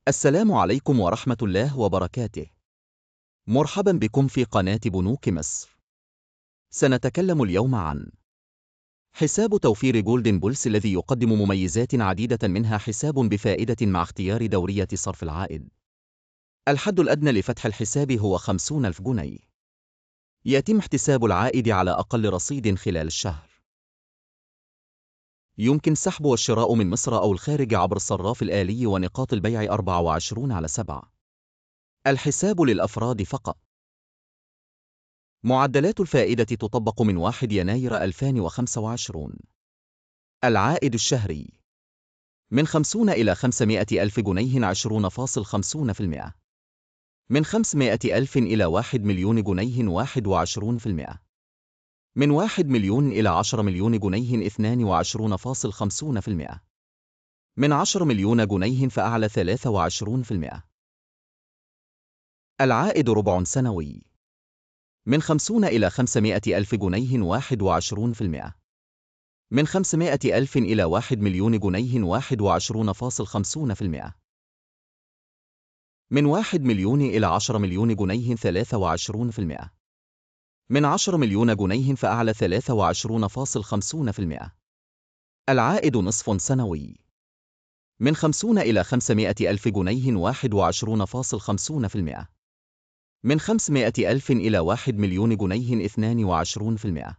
السلام عليكم ورحمة الله وبركاته. مرحبا بكم في قناة بنوك مصر. سنتكلم اليوم عن حساب توفير جولدن بولس الذي يقدم مميزات عديدة، منها حساب بفائدة مع اختيار دورية صرف العائد. الحد الأدنى لفتح الحساب هو 50,000 جنيه. يتم احتساب العائد على أقل رصيد خلال الشهر. يمكن سحب والشراء من مصر أو الخارج عبر الصراف الآلي ونقاط البيع 24/7. الحساب للأفراد فقط. معدلات الفائدة تطبق من 1 يناير 2025. العائد الشهري من 50 إلى 500 ألف جنيه 20.50%. من 500 ألف إلى 1 مليون جنيه 21%. من 1 مليون إلى 10 مليون جنيه 22.50%. من 10 مليون جنيه فأعلى 23%. العائد ربع سنوي من 50 إلى 500 ألف جنيه 21%. من 500 ألف إلى 1 مليون جنيه 21.50%. من 1 مليون إلى 10 مليون جنيه 23%. من 10 مليون جنيه فأعلى 23.50%. العائد نصف سنوي من 50 إلى 500 ألف جنيه 21.50%. من 500 ألف إلى 1 مليون جنيه 22%.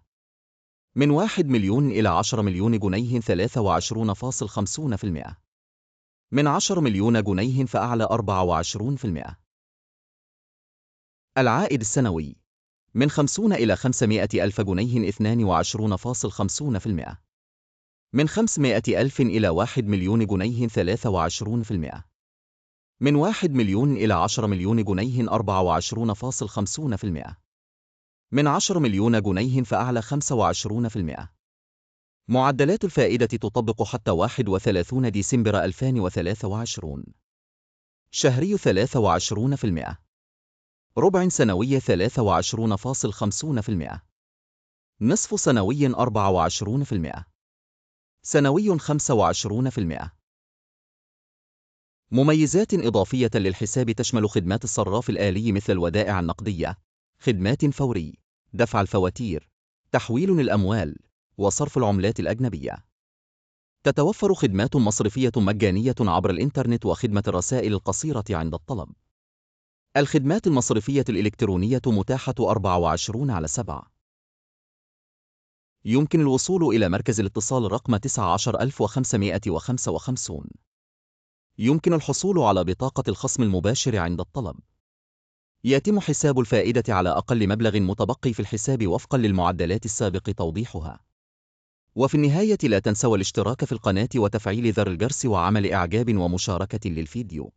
من 1 مليون إلى 10 مليون جنيه 23.50%. من 10 مليون جنيه فأعلى 24%. العائد السنوي من 50 إلى 500 ألف جنيه 22.50%. من 500 ألف إلى 1 مليون جنيه 23%. من 1 مليون إلى 10 مليون جنيه 24.50%. من 10 مليون جنيه فأعلى 25%. معدلات الفائدة تطبق حتى 31 ديسمبر 2023. شهري 23%. ربع سنوي 23.50%. نصف سنوي 24%. سنوي 25%. مميزات إضافية للحساب تشمل خدمات الصراف الآلي مثل الودائع النقدية، خدمات فوري، دفع الفواتير، تحويل الأموال، وصرف العملات الأجنبية. تتوفر خدمات مصرفية مجانية عبر الإنترنت وخدمة الرسائل القصيرة عند الطلب. الخدمات المصرفية الإلكترونية متاحة 24/7. يمكن الوصول إلى مركز الاتصال رقم 19555. يمكن الحصول على بطاقة الخصم المباشر عند الطلب. يتم حساب الفائدة على أقل مبلغ متبقي في الحساب وفقا للمعدلات السابق توضيحها. وفي النهاية لا تنسوا الاشتراك في القناة وتفعيل زر الجرس وعمل إعجاب ومشاركة للفيديو.